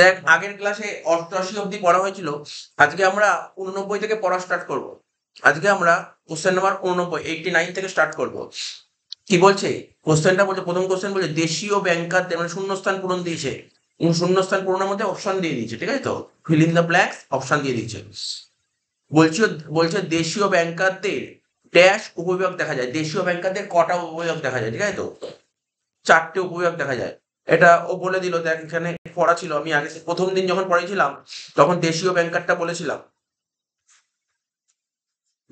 দেখ, আগের ক্লাসে 88 অব্দি পড়া হয়েছিল। আজকে আমরা 89 থেকে পড়া স্টার্ট করব। আজকে আমরা কোশ্চেন নাম্বার 89 থেকে স্টার্ট করব। কি বলছে কোশ্চেনটা? বলছে, প্রথম কোশ্চেন বলছে দেশীয় ব্যাংকারদের, মানে শূন্যস্থান পূরণ দিয়েছে, শূন্যস্থান পূরণের মধ্যে অপশন দিয়ে দিয়েছে, ঠিক আছে? তো fill in the blanks option দিয়ে দিয়েছে। বলছে বলছে দেশীয় ব্যাংকারদের ড্যাশ উপবিভাগ দেখা যায়। দেশীয় ব্যাংকারদের কটা উপবিভাগ দেখা যায়, ঠিক আছে? তো 4টে উপবিভাগ দেখা যায়। এটা ও বলে দিল। দেখ, এখানে পড়া ছিল, আমি আগে প্রথম দিন যখন পড়েছিলাম তখন দেশীয় ব্যাংকারটা বলেছিলাম।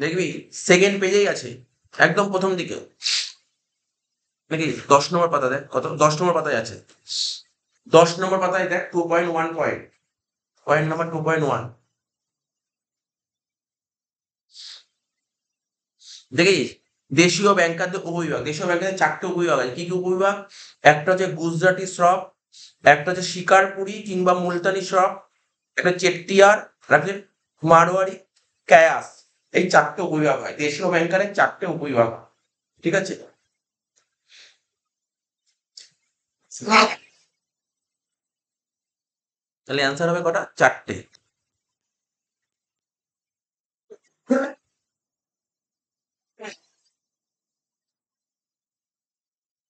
দেখবি সেকেন্ড পেজেই আছে, একদম প্রথম দিকে, নাকি 10 নম্বর পাতা। দেখ কত, 10 নম্বর পাতায় আছে। 10 নম্বর পাতায় দেখ 2.1 পয়েন্ট, পয়েন্ট নাম্বার 2.1। দেখিস, দেশীয় ব্যাংকারদের উপবিভাগ। দেশীয় ব্যাংকারদের 4টে উপবিভাগ আছে। কি কি উপবিভাগ? একটা হচ্ছে গুজরাটি শ্রফ, একটা হচ্ছে শিকারপুরি কিংবা মুলতানি শ্রফ, একটা চেট্টিয়ার, একটা মারোয়ারি, ক্যায়াস। এই 4টে উপবিভাগ হয় দেশীয় ব্যাংকারের, 4টে উপবিভাগ, ঠিক আছে? তাহলে অ্যান্সার হবে কটা? 4টে।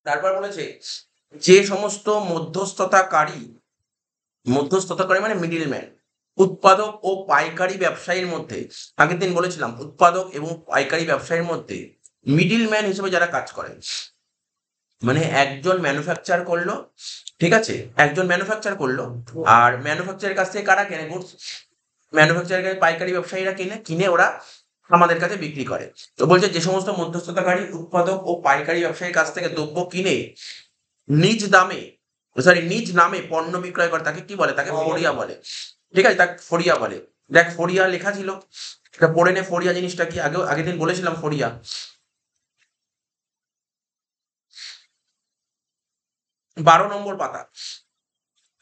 তারপর বলেছে যে সমস্ত মধ্যস্থতাকারী, মধ্যস্থতাকারী মানে মিডিলম্যান, উৎপাদক ও পাইকারি ব্যবসায়ীর মধ্যে, আগের দিন বলেছিলাম উৎপাদক এবং পাইকারি ব্যবসায়ীর মধ্যে মিডিলম্যান হিসেবে যারা কাজ করে, মানে একজন ম্যানুফ্যাকচার করলো, ঠিক আছে? একজন ম্যানুফ্যাকচার করলো, আর ম্যানুফ্যাকচারের কাছ থেকে কারা কেনে গুডস? ম্যানুফ্যাকচারের কাছে পাইকারি ব্যবসায়ীরা কিনে, কিনে ওরা আমাদের কাছে বিক্রি করে। তো বলছে যে সমস্ত মধ্যস্থতাকারী উৎপাদক ও পাইকারি ব্যবসায়ীর কাছ থেকে দ্রব্য কিনে নিজ দামে, সরি নিজ নামে পণ্য বিক্রয় করে, তাকে কি বলে? তাকে ফড়িয়া বলে, ঠিক আছে? তাকে ফড়িয়া বলে। দেখ ফড়িয়া লেখা ছিল, এটা পড়ে নে। ফড়িয়া জিনিসটা কি? আগের দিন বলেছিলাম ফড়িয়া। 12 নম্বর পাতা,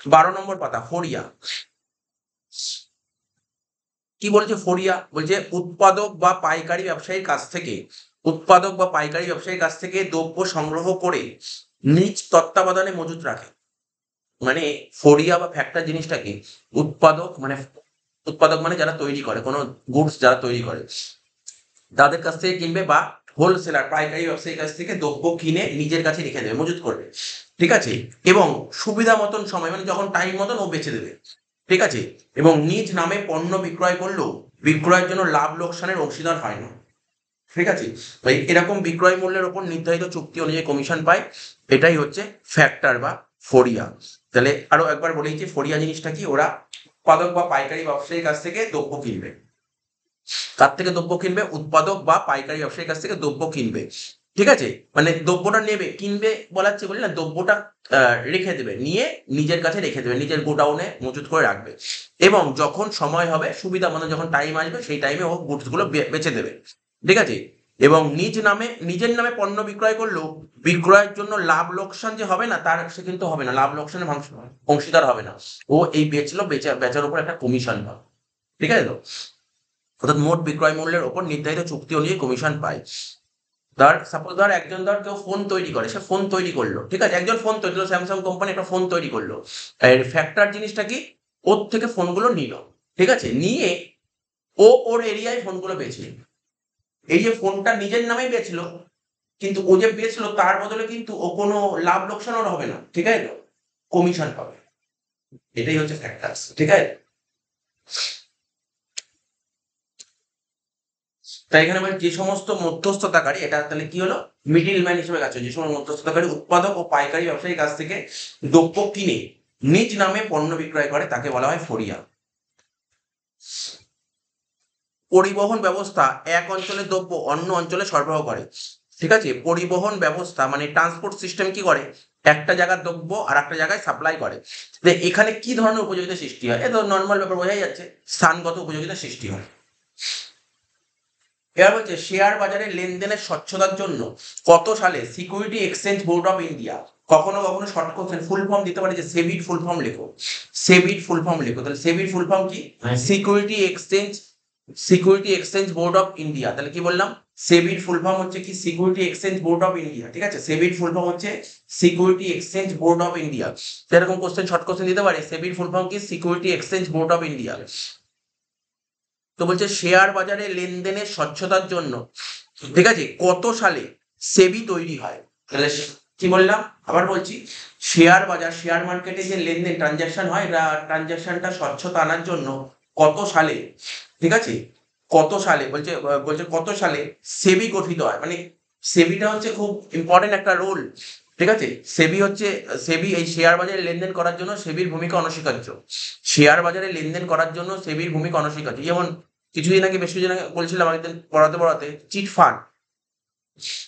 12 নম্বর পাতা, ফড়িয়া। কি বলছে ফড়িয়া? বলছে উৎপাদক বা পাইকারি ব্যবসায়ীর কাছ থেকে, উৎপাদক বা পাইকারি ব্যবসায়ীর কাছ থেকে দ্রব্য সংগ্রহ করে নিজ তত্ত্বাবধানে মজুত রাখে। মানে ফড়িয়া বা ফ্যাক্টর জিনিসটা কি? উৎপাদক মানে, উৎপাদক মানে যারা তৈরি করে কোনো গুডস, যারা তৈরি করে তাদের কাছ থেকে কিনবে, বা হোলসেলার পাইকারি ব্যবসায়ীর কাছ থেকে দ্রব্য কিনে নিজের কাছে রেখে দেবে, মজুত করবে, ঠিক আছে? এবং সুবিধা মতন সময়, মানে যখন টাইম মতন ও বেচে দেবে, ঠিক আছে? এবং নিজ নামে পণ্য বিক্রয় করলেও বিক্রয়ের জন্য লাভ লোকসানের অংশীদার হয় না, ঠিক আছে? তো এরকম বিক্রয় মূল্যের উপর নির্ধারিত চুক্তি অনুযায়ী কমিশন পায়। এটাই হচ্ছে ফ্যাক্টর বা ফড়িয়া। তাহলে আরো একবার বলি যে ফড়িয়া জিনিসটা কি? ওরা উৎপাদক বা পাইকারি ব্যবসায়ীর কাছ থেকে দ্রব্য কিনবে। কার থেকে দ্রব্য কিনবে? উৎপাদক বা পাইকারি ব্যবসায়ীর কাছ থেকে দ্রব্য কিনবে, ঠিক আছে? মানে দ্রব্যটা নেবে, কিনবে বলাচ্ছে বলি না, দ্রব্যটা রেখে দেবে, নিয়ে নিজের কাছে রেখে দেবে, নিজের গোডাউনে মজুত করে রাখবে। এবং যখন সময় হবে, সুবিধা মতো যখন টাইম আসবে, সেই টাইমে ও গুডস গুলো বেচে দেবে, ঠিক আছে? এবং নিজ নামে, নিজের নামে পণ্য বিক্রয় করলেও বিক্রয়ের জন্য লাভ লোকসান যে হবে না, তার সে কিন্তু হবে না, লাভ লোকসানের অংশীদার হবে না। ও এই বেচলো, বেচার উপর একটা কমিশন পাবে, ঠিক আছে? তো অর্থাৎ মোট বিক্রয় মূল্যের উপর নির্ধারিত চুক্তি অনুযায়ী কমিশন পায়। ধর সাপোজ, ধর একজন, ধর কেউ ফোন তৈরি করে, সে ফোন তৈরি করলো, ঠিক আছে? একজন ফোন তৈরি করলো, স্যামসাং কোম্পানি একটা ফোন তৈরি করলো। এর ফ্যাক্টর জিনিসটা কি? ওর থেকে ফোনগুলো নিল, ঠিক আছে? নিয়ে ও ওর এরিয়ায় ফোনগুলো বেচলো। এই যে ফোনটা নিজের নামেই বেচলো, কিন্তু ও যে বেচলো তার বদলে কিন্তু ও কোনো লাভ লোকসান ওর হবে না, ঠিক আছে? তো কমিশন পাবে। এটাই হচ্ছে ফ্যাক্টর, ঠিক আছে? তাই এখানে মানে যে সমস্ত মধ্যস্থতাকারী, এটা তাহলে কি হলো? মিডিল ম্যান হিসেবে কাজ করে। যে সমস্ত মধ্যস্থতাকারী উৎপাদক ও পাইকারি ব্যবসায়ীর কাছ থেকে দ্রব্য কিনে নিজ নামে পণ্য বিক্রয় করে, তাকে বলা হয় ফড়িয়া। পরিবহন ব্যবস্থা এক অঞ্চলের দ্রব্য অন্য অঞ্চলে সরবরাহ করে, ঠিক আছে? পরিবহন ব্যবস্থা মানে ট্রান্সপোর্ট সিস্টেম কি করে? একটা জায়গার দ্রব্য আর একটা জায়গায় সাপ্লাই করে। তো এখানে কি ধরনের উপযোগিতা সৃষ্টি হয়? এ তো নর্মাল ব্যাপার, বোঝাই যাচ্ছে, স্থানগত উপযোগিতা সৃষ্টি হয়। এবার বলছে শেয়ার বাজারে লেনদেনের স্বচ্ছতার জন্য কত সালে security exchange board of India, কখনো কখনো শর্ট কোশ্চেন ফুল ফর্ম দিতে পারে, যে সেবির ফুল ফর্ম লেখো, সেবির ফুল ফর্ম লেখো। তাহলে সেবির ফুল ফর্ম কি? Security exchange security exchange board of India. তাহলে কি বললাম, সেবির ফুল ফর্ম হচ্ছে কি, security exchange board of India. ঠিক আছে, সেবির ফুল ফর্ম হচ্ছে security exchange board of India. এরকম কোশ্চেন, শর্ট কোশ্চেন দিতে পারে, সেবির ফুল ফর্ম কি, security exchange board of India. তো বলছে শেয়ার বাজারে লেনদেনের স্বচ্ছতার জন্য, ঠিক আছে, কত সালে সেবি তৈরি হয়? তাহলে কি বললাম, আবার বলছি, শেয়ার বাজার, শেয়ার মার্কেটে যে লেনদেন ট্রানজাকশন হয়, এটা ট্রানজাকশনটা স্বচ্ছতা আনার জন্য কত সালে, ঠিক আছে, কত সালে বলছে, বলছে কত সালে সেবি গঠিত হয়। মানে সেবিটা হচ্ছে খুব ইম্পর্টেন্ট একটা রোল। ঠিক আছে, সেবি হচ্ছে, সেবি এই শেয়ার বাজারে লেনদেন করার জন্য সেবির ভূমিকা অনস্বীকার্য। শেয়ার বাজারে লেনদেন করার জন্য সেবির ভূমিকা অনস্বীকার্য। যেমন কিছুদিন আগে, বেশ কিছুদিন আগে বলছিলাম, একদিন পড়াতে পড়াতে, চিট ফান্ড,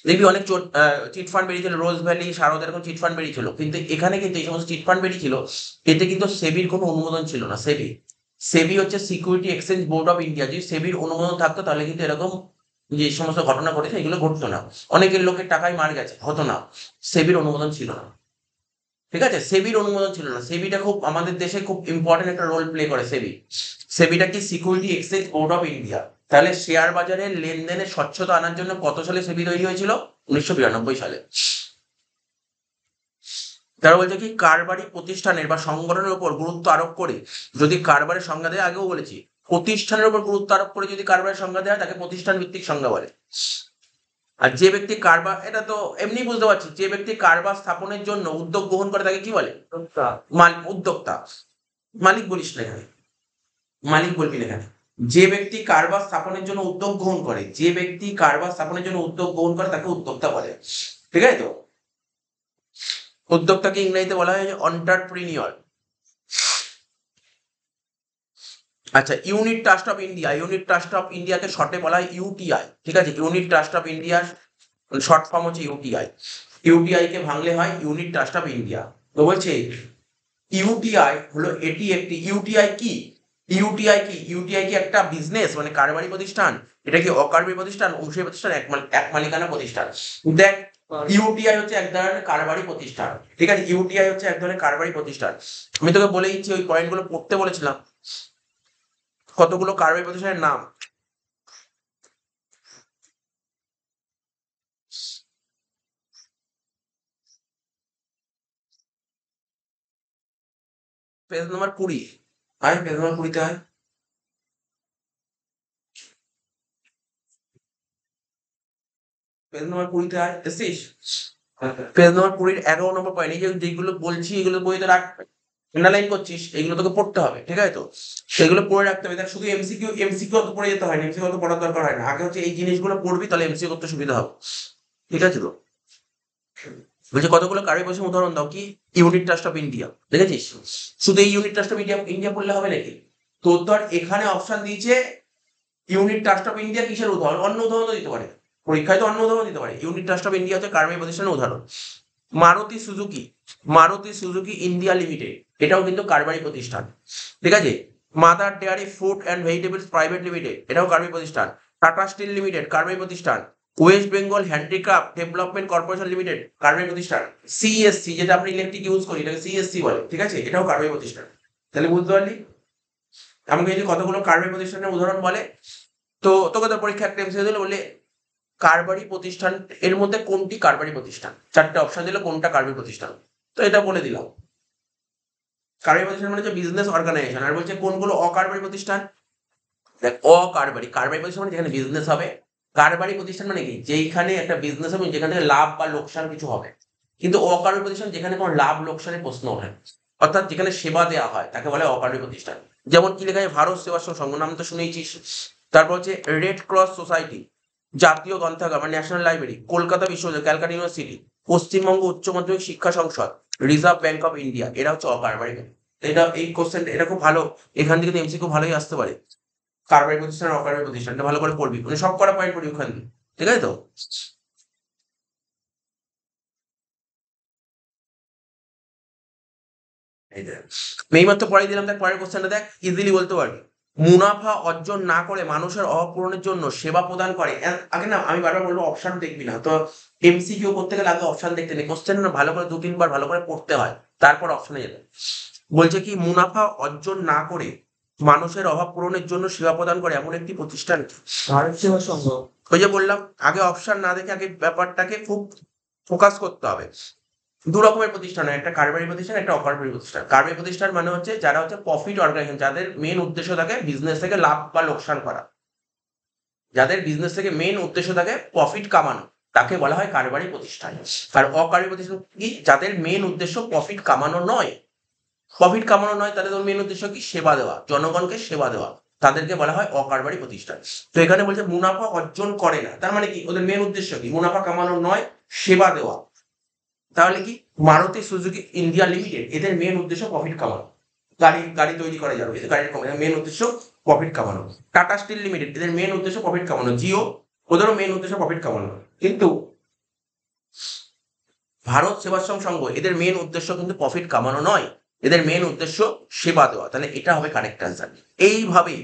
দেখবি অনেক চিট ফান্ড বেরিয়েছিল, রোজ ভ্যালি, শারদ, এরকম চিট ফান্ড বেরিয়েছিল। কিন্তু এখানে কিন্তু এই সমস্ত চিট ফান্ড বেরিয়েছিল, এতে কিন্তু সেবির কোনো অনুমোদন ছিল না। সেবি, সেবি হচ্ছে security exchange board of India. যদি সেবির অনুমোদন থাকতো তাহলে কিন্তু এরকম যে সমস্ত ঘটনা ঘটেছে এগুলো ঘটতো না, অনেকের লোকের টাকায় মার গেছে, হতো না। সেবির অনুমোদন ছিল না। ঠিক আছে, সেবির অনুমোদন ছিল না। সেবিটা খুব আমাদের দেশে খুব ইম্পর্টেন্ট একটা রোল প্লে করে সেবি। সেবিটা কি, security exchange board of India. তাহলে শেয়ার বাজারে লেনদেনের স্বচ্ছতা আনার জন্য কত সালে সেবি তৈরি হয়েছিল? 1992 সালে। তারা বলছে কি, কারবারি প্রতিষ্ঠানের বা সংগঠনের উপর গুরুত্ব আরোপ করে যদি কারবারের সংজ্ঞা দেয়, আগেও বলেছি, প্রতিষ্ঠানের উপর গুরুত্ব আরোপ করে যদি কারবারের সংজ্ঞা দেয় তাকে প্রতিষ্ঠান ভিত্তিক সংজ্ঞা বলে। আর যে ব্যক্তি কারবার, এটা তো এমনি বুঝতে পারছি, যে ব্যক্তি কারবার স্থাপনের জন্য উদ্যোগ গ্রহণ করে তাকে কি বলে? উদ্যোক্তা। মালিক বলিস না এখানে, মালিক বলবি না এখানে। যে ব্যক্তি কারবার স্থাপনের জন্য উদ্যোগ গ্রহণ করে, যে ব্যক্তি কারবার স্থাপনের জন্য উদ্যোগ গ্রহণ করে তাকে উদ্যোক্তা বলে। ঠিক আছে তো, উদ্যোক্তাকে ইংরেজিতে বলা হয় এন্টারপ্রিনিয়র। আচ্ছা, ইউনিট ট্রাস্ট অফ ইন্ডিয়া, ইউনিট ট্রাস্ট অফ ইন্ডিয়াকে শর্টে বলা হয় ইউটিআই। ঠিক আছে, ইউনিট ট্রাস্ট অফ ইন্ডিয়ার শর্ট ফর্ম হচ্ছে ইউটিআই। ইউটিআই কে ভাঙলে হয় ইউনিট ট্রাস্ট অফ ইন্ডিয়া। তো বলছে ইউটিআই হলো, এটি একটি, ইউটিআই কি, ইউটিআই কি, ইউটিআই কি একটা বিজনেস, মানে কারবারি প্রতিষ্ঠান? এটা কি অকারবারি প্রতিষ্ঠান, অংশীদারি প্রতিষ্ঠান, এক মালিকানা প্রতিষ্ঠান? দেখ, ইউটিআই হচ্ছে এক ধরনের কারবারি প্রতিষ্ঠান। ঠিক আছে, ইউটিআই হচ্ছে এক ধরনের কারবারি প্রতিষ্ঠান। আমি তোকে বলে দিচ্ছি, ওই পয়েন্টগুলো পড়তে বলেছিলাম, কতগুলো কারবারি প্রতিষ্ঠানের নাম। পেজ নাম্বার 20, আয় পেজ নাম্বার 20-তে আয়। পেজ নাম্বার 20-তে আয়, এসছিস? পেজ নাম্বার 20 11 নম্বর পয়েন্ট, এই যে যেগুলো বলছি এগুলো বইতে রাখ, আন্ডারলাইন করছিস, এগুলো তোকে পড়তে হবে। ঠিক আছে তো, সেগুলো পড়ে রাখতে হবে। দেখ, শুধু এমসিকিউ, এমসিকিউ অত পড়ে যেতে হয় না, এমসিকিউ অত পড়ার দরকার হয় না। আগে হচ্ছে এই জিনিসগুলো পড়বি, তাহলে এমসিকিউ করতে সুবিধা হবে। ঠিক আছে তো, বলছে কতগুলো কারি বসে উদাহরণ দাও। কি, ইউনিট ট্রাস্ট অফ ইন্ডিয়া, দেখেছিস? শুধু এই unit trust of India, India পড়লে হবে নাকি? তোর ধর এখানে অপশন দিয়েছে ইউনিট ট্রাস্ট অফ ইন্ডিয়া, কিসের উদাহরণ? অন্য উদাহরণ দিতে পারে, পরীক্ষায় তো অন্য উদাহরণ দিতে পারে। ইউনিট ট্রাস্ট অফ ইন্ডিয়া হচ্ছে কারবারি প্রতিষ্ঠানের উদাহরণ। Maruti Suzuki, Maruti Suzuki India limited, এটাও কিন্তু কারবারি প্রতিষ্ঠান। ঠিক আছে, Mother Dairy fruit and vegetables private limited, এটাও কারবারি প্রতিষ্ঠান। টাটা স্টিল লিমিটেড, কারবারি প্রতিষ্ঠান। West Bengal handicraft development corporation limited, কারবারি প্রতিষ্ঠান। সিএসসি, যেটা আমরা ইলেকট্রিক ইউজ করি, এটাকে সিএসসি বলে। ঠিক আছে, এটাও কারবারি প্রতিষ্ঠান। তাহলে বুঝতে পারলি, আমাকে যদি কতগুলো কারবারি প্রতিষ্ঠানের উদাহরণ বলে, তো তোকে তো পরীক্ষা একটা এমসিকিউ দিলে, বলে কারবারি প্রতিষ্ঠান এর মধ্যে কোনটি কারবারি প্রতিষ্ঠান, 4টে অপশন দিলে কোনটা কারবারি প্রতিষ্ঠান, তো এটা বলে দিলাম। কারবারি প্রতিষ্ঠান মানে হচ্ছে বিজনেস অর্গানাইজেশন। আর বলছে কোনগুলো অকারবারি প্রতিষ্ঠান? দেখ, অকারবারি, কারবারি প্রতিষ্ঠান মানে যেখানে বিজনেস হবে। কারবারি প্রতিষ্ঠান মানে কি, যেখানে একটা বিজনেস হবে, যেখান থেকে লাভ বা লোকসান কিছু হবে। কিন্তু অকারবারি প্রতিষ্ঠান যেখানে কোনো লাভ লোকসানের প্রশ্ন ওঠে না, অর্থাৎ যেখানে সেবা দেওয়া হয়, তাকে বলে অকারবারি প্রতিষ্ঠান। যেমন কি লেখা আছে, ভারত সেবাশ্রম সংঘ, নাম তো শুনেইছিস। তারপর হচ্ছে রেড ক্রস সোসাইটি, জাতীয় গ্রন্থাগার মানে ন্যাশনাল লাইব্রেরি, কলকাতা বিশ্ববিদ্যালয়, ক্যালকাটা ইউনিভার্সিটি, পশ্চিমবঙ্গ উচ্চ মাধ্যমিক শিক্ষা সংসদ, রিজার্ভ ব্যাংক অফ ইন্ডিয়া, এরা হচ্ছে অকারবারি। এটা এই কোশ্চেন, এটা খুব ভালো, এখান থেকে এমসিকিউ ভালোই আসতে পারে। কারবারি প্রতিষ্ঠান, অকারবারি প্রতিষ্ঠান, এটা ভালো করে পড়বি, মানে সব কটা পয়েন্ট পড়বি ওখান থেকে। ঠিক আছে তো, এই দেখ, এইমাত্র পড়াই দিলাম, দেখ পরের কোশ্চেনটা দেখ, ইজিলি বলতে পারবি। মুনাফা অর্জন না করে মানুষের অভাব পূরণের জন্য সেবা প্রদান করে। আগে না, আমি বারবার বলবো অপশন দেখবি না তো, এমসিকিউ করতে গেলে আগে অপশন দেখতে নেই, কোশ্চেন না ভালো করে 2-3 বার ভালো করে পড়তে হয়, তারপর অপশনে যেতে। বলছে কি, মুনাফা অর্জন না করে মানুষের অভাব পূরণের জন্য সেবা প্রদান করে এমন একটি প্রতিষ্ঠান কি? ভারত সেবা সংঘ। ওই যে বললাম, আগে অপশন না দেখে আগে ব্যাপারটাকে খুব ফোকাস করতে হবে। দু রকমের প্রতিষ্ঠান হয়, একটা কারবারি প্রতিষ্ঠান, একটা অকারবারি প্রতিষ্ঠান। কারবারি প্রতিষ্ঠান মানে হচ্ছে যারা হচ্ছে প্রফিট অর্গানাইজেশন, যাদের মেন উদ্দেশ্য থাকে বিজনেস থেকে লাভ বা লোকসান করা, যাদের বিজনেস থেকে মেন উদ্দেশ্য থাকে প্রফিট কামানো, তাকে বলা হয় কারবারি প্রতিষ্ঠান। আর অকারবারি প্রতিষ্ঠান কি? যাদের মেন উদ্দেশ্য প্রফিট কামানো নয়, প্রফিট কামানো নয়, তাদের মেন উদ্দেশ্য কি? সেবা দেওয়া, জনগণকে সেবা দেওয়া, তাদেরকে বলা হয় অকারবারি প্রতিষ্ঠান। তো এখানে বলছে মুনাফা অর্জন করে না, তার মানে কি? ওদের মেন উদ্দেশ্য কি? মুনাফা কামানো নয়, সেবা দেওয়া। তাহলে কি? মারুতি সুজুকি ইন্ডিয়া লিমিটেড, এদের মেন উদ্দেশ্য প্রফিট কামানো, গাড়ি গাড়ি তৈরি করা যাবে, এদের গাড়ির মেন উদ্দেশ্য প্রফিট কামানো। টাটা স্টিল লিমিটেড, এদের মেন উদ্দেশ্য প্রফিট কামানো। জিও, ওদেরও মেন উদ্দেশ্য প্রফিট কামানো। কিন্তু ভারত সেবাশ্রম সংঘ, এদের মেন উদ্দেশ্য কিন্তু প্রফিট কামানো নয়, এদের মেন উদ্দেশ্য সেবা দেওয়া। তাহলে এটা হবে কারেক্ট অ্যান্সার। এইভাবে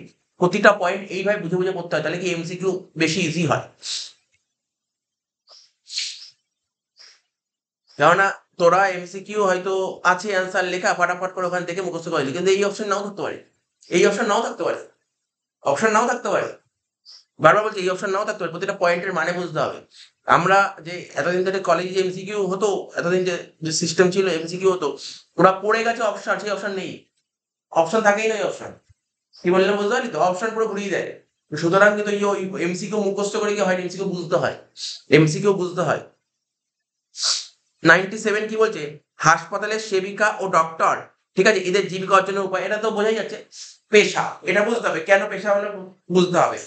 প্রতিটা পয়েন্ট এইভাবে বুঝে বুঝে করতে হয়, তাহলে কি এমসিকিউ বেশি ইজি হয়। কেননা তোরা এমসিকিউ হয়তো আছে অ্যান্সার লেখা, ফাটাফাট করে ওখানে দেখে মুখস্থ করে, কিন্তু এই অপশন নাও থাকতে পারে, এই অপশন নাও থাকতে পারে, অপশন নাও থাকতে পারে। বারবার বলছি এই অপশন নাও থাকতে পারে, প্রতিটা পয়েন্টের মানে বুঝতে হবে। আমরা যে এতদিন ধরে কলেজে যে এমসিকিউ হতো, এতদিন যে সিস্টেম ছিল এমসিকিউ হতো, ওরা পড়ে গেছে অপশন, সেই অপশন নেই, অপশন থাকেই না। অপশন কি বললাম বুঝতে পারলি তো? অপশন পুরো ঘুরিয়ে দেয়। সুতরাং কিন্তু এমসিকিউ মুখস্থ করে কি হয়? এমসিকিউ বুঝতে হয়, এমসিকিউ বুঝতে হয়। 97 কি বলছে? হাসপাতালের সেবিকা ও ডক্টর, ঠিক আছে, এদের জীবিকা অর্জনের উপায়, এটা তো বোঝাই যাচ্ছে পেশা। এটা বুঝতে হবে কেন পেশা হলে, বুঝতে হবে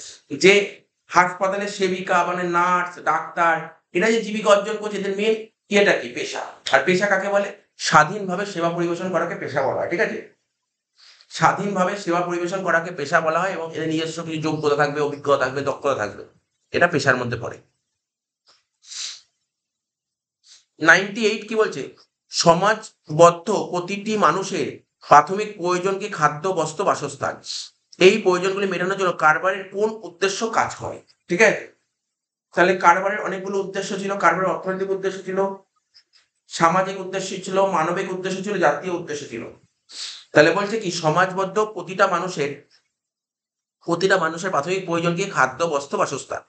যে হাসপাতালের সেবিকা মানে নার্স, ডাক্তার, এরা যে জীবিকা অর্জন করছে, এদের মেন ইয়েটা কি? পেশা। আর পেশা কাকে বলে? স্বাধীনভাবে সেবা পরিবেশন করাকে পেশা বলা হয়, ঠিক আছে? স্বাধীনভাবে সেবা পরিবেশন করাকে পেশা বলা হয়, এবং এদের নিজস্ব কিছু যোগ্যতা থাকবে, অভিজ্ঞতা থাকবে, দক্ষতা থাকবে, এটা পেশার মধ্যে পড়ে। 98 কি বলছে? সমাজবদ্ধ প্রতিটি মানুষের প্রাথমিক প্রয়োজন কি? খাদ্য, বস্ত্র, বাসস্থান। এই প্রয়োজনগুলি মেটানোর জন্য কারবারের কোন উদ্দেশ্য কাজ করে? ঠিক আছে, তাহলে কারবারের অনেকগুলো উদ্দেশ্য ছিল। কারবারের অর্থনৈতিক উদ্দেশ্য ছিল, সামাজিক উদ্দেশ্য ছিল, মানবিক উদ্দেশ্য ছিল, জাতীয় উদ্দেশ্য ছিল। তাহলে বলছে কি? সমাজবদ্ধ প্রতিটা মানুষের প্রাথমিক প্রয়োজন কি? খাদ্য, বস্ত্র, বাসস্থান।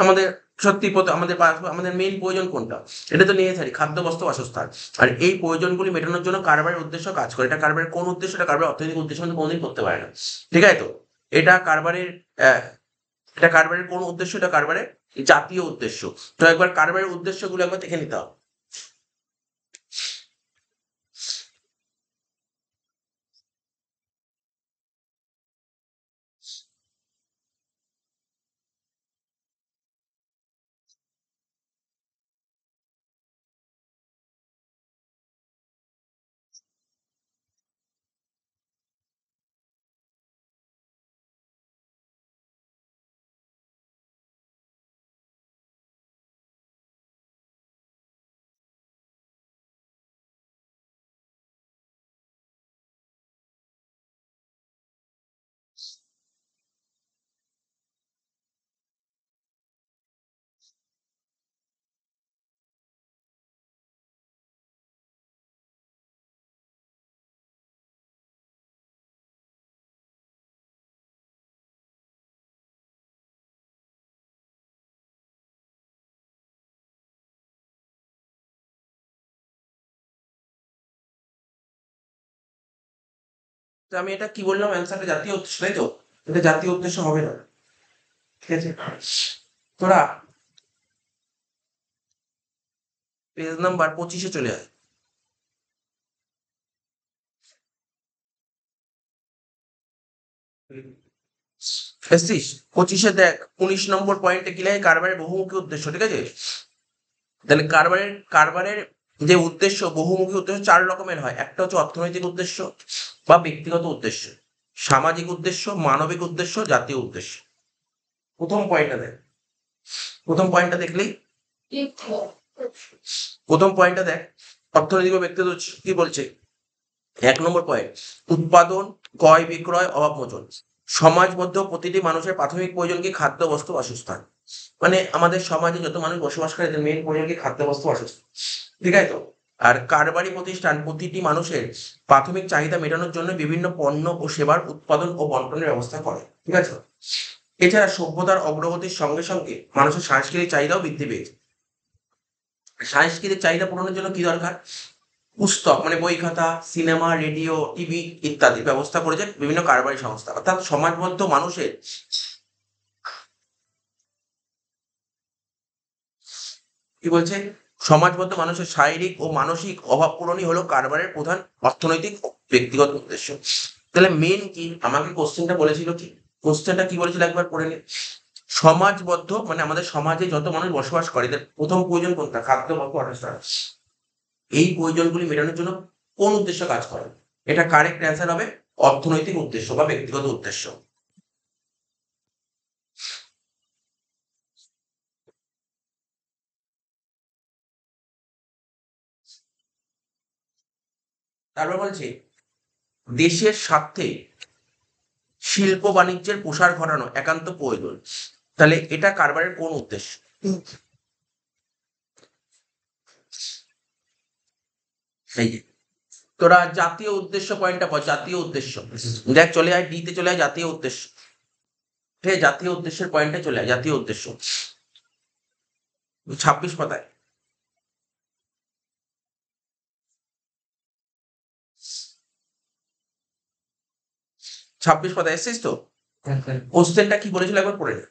আমাদের সত্যি আমাদের মেইন প্রয়োজন কোনটা? এটা তো নেসেসারি, খাদ্য, বস্ত্র, বাসস্থান। আর এই প্রয়োজনগুলি মেটানোর জন্য কারবারের উদ্দেশ্য কাজ করে। এটা কারবারের কোন উদ্দেশ্য? এটা কারবারের অর্থনৈতিক উদ্দেশ্য কিন্তু কোনোদিন করতে পারে না, ঠিক আছে তো? এটা কারবারের এটা কারবারের কোন উদ্দেশ্য? এটা কারবারের জাতীয় উদ্দেশ্য। তো একবার কারবারের উদ্দেশ্যগুলো একবার দেখে নিতে হবে। তো আমি এটা কি বললাম? অ্যান্সারটা জাতীয় উদ্দেশ্য, তাই তো? এটা জাতীয় উদ্দেশ্য হবে না, ঠিক আছে? তোরা পেজ নাম্বার 25-এ চলে আয়। এসছিস? 25-এ দেখ, 19 নম্বর পয়েন্টে কি লাগে? কারবারের বহুমুখী উদ্দেশ্য, ঠিক আছে? তাহলে কারবারের যে উদ্দেশ্য, বহুমুখী উদ্দেশ্য 4 রকমের হয়। একটা হচ্ছে অর্থনৈতিক উদ্দেশ্য বা ব্যক্তিগত উদ্দেশ্য, সামাজিক উদ্দেশ্য, মানবিক উদ্দেশ্য, জাতীয় উদ্দেশ্য। প্রথম পয়েন্টটা দেখ, প্রথম পয়েন্টটা দেখলেই, প্রথম পয়েন্টটা দেখ, অর্থনৈতিক বা ব্যক্তিগত উদ্দেশ্য কি বলছে? 1 নম্বর পয়েন্ট, উৎপাদন, ক্রয় বিক্রয়, অভাব মোচন। সমাজবদ্ধ প্রতিটি মানুষের প্রাথমিক প্রয়োজন কি? খাদ্য, বস্ত্র, বাসস্থান। মানে আমাদের সমাজে যত মানুষ বসবাস করে, এদের মেন প্রয়োজন কি? খাদ্য, বস্ত্র, বাসস্থান, ঠিক আছে তো? আর কারবারি প্রতিষ্ঠান প্রতিটি মানুষের প্রাথমিক চাহিদা মেটানোর জন্য বিভিন্ন পণ্য ও সেবার উৎপাদন ও বন্টনের ব্যবস্থা করে। ঠিক আছে। এছাড়া সভ্যতার অগ্রগতির সঙ্গে সঙ্গে মানুষের সাংস্কৃতিক চাহিদাও বৃদ্ধি পেয়েছে। সাংস্কৃতিক চাহিদা পূরণের জন্য কি দরকার? পুস্তক মানে বই খাতা, সিনেমা, রেডিও, টিভি ইত্যাদি ব্যবস্থা করেছে বিভিন্ন কারবারি সংস্থা। অর্থাৎ সমাজবদ্ধ মানুষের কি বলছে, সমাজবদ্ধ মানুষের শারীরিক ও মানসিক অভাব পূরণই হলো কারবারের প্রধান অর্থনৈতিক ও ব্যক্তিগত উদ্দেশ্য। তাহলে মেন কি আমাকে কোশ্চেনটা বলেছিল, কি কোশ্চেনটা কি বলেছিল একবার পড়ে নিন। সমাজবদ্ধ মানে আমাদের সমাজে যত মানুষ বসবাস করে এদের প্রথম প্রয়োজন কোনটা? খাদ্য, বস্ত্র, বাসস্থান। এই প্রয়োজনগুলি মেটানোর জন্য কোন উদ্দেশ্য কাজ করে? এটা কারেক্ট অ্যান্সার হবে অর্থনৈতিক উদ্দেশ্য বা ব্যক্তিগত উদ্দেশ্য। তারপর বলছে দেশের স্বার্থে শিল্প বাণিজ্যের প্রসার ঘটানো একান্ত প্রয়োজন। তাহলে এটা কারবারের কোন উদ্দেশ্য? এই যে তোরা জাতীয় উদ্দেশ্য পয়েন্টটা পড়, জাতীয় উদ্দেশ্য দেখ, চলে আয় ডি তে, চলে আয় জাতীয় উদ্দেশ্য। ঠিক আছে, জাতীয় উদ্দেশ্যের পয়েন্টে চলে আয়, জাতীয় উদ্দেশ্য 26 পাতায়। 26 পাতায় এসছিস তো? কোশ্চেনটা কি বলেছিল একবার পড়ে নে।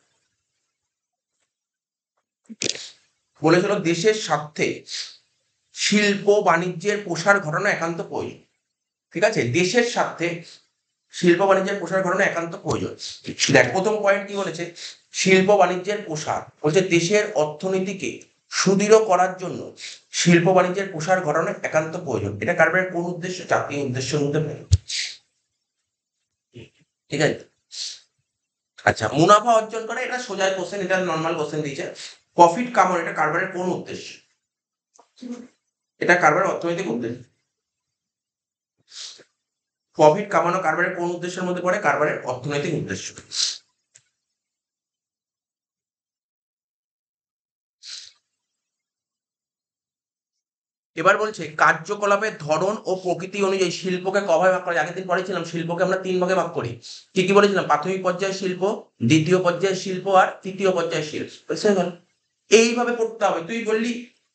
বলেছিল দেশের স্বার্থে শিল্প বাণিজ্যের প্রসার ঘটানো একান্ত প্রয়োজন। ঠিক আছে, দেশের স্বার্থে শিল্প বাণিজ্যের প্রসার ঘটানো একান্ত প্রয়োজন। দেখ প্রথম পয়েন্ট কি বলেছে, শিল্প বাণিজ্যের প্রসার বলছে দেশের অর্থনীতিকে সুদৃঢ় করার জন্য শিল্প বাণিজ্যের প্রসার ঘটানো একান্ত প্রয়োজন। এটা কারবারের কোন উদ্দেশ্য? জাতীয় উদ্দেশ্যের মধ্যে পড়ে। ঠিক আছে। আচ্ছা, মুনাফা অর্জন করা এটা সোজা কোশ্চেন, এটা নর্মাল কোশ্চেন দিয়েছে। প্রফিট কামানো এটা কারবারের কোন উদ্দেশ্য? এটা কারবারের অর্থনৈতিক উদ্দেশ্য। প্রফিট কামানো কারবারের কোন উদ্দেশ্যের মধ্যে পড়ে? কারবারের অর্থনৈতিক উদ্দেশ্য। এবার বলছে কার্যকলাপের ধরন ও প্রকৃতি অনুযায়ী শিল্পকে কভাবে ভাগ করা যায়। আগের দিন পড়েছিলাম শিল্পকে আমরা 3 ভাগে ভাগ করি। কি কি বলেছিলাম? প্রাথমিক পর্যায়ের শিল্প, দ্বিতীয় পর্যায়ের শিল্প আর তৃতীয় পর্যায়ের শিল্প। বুঝতে গেল? এইভাবে পড়তে হবে। তুই বললি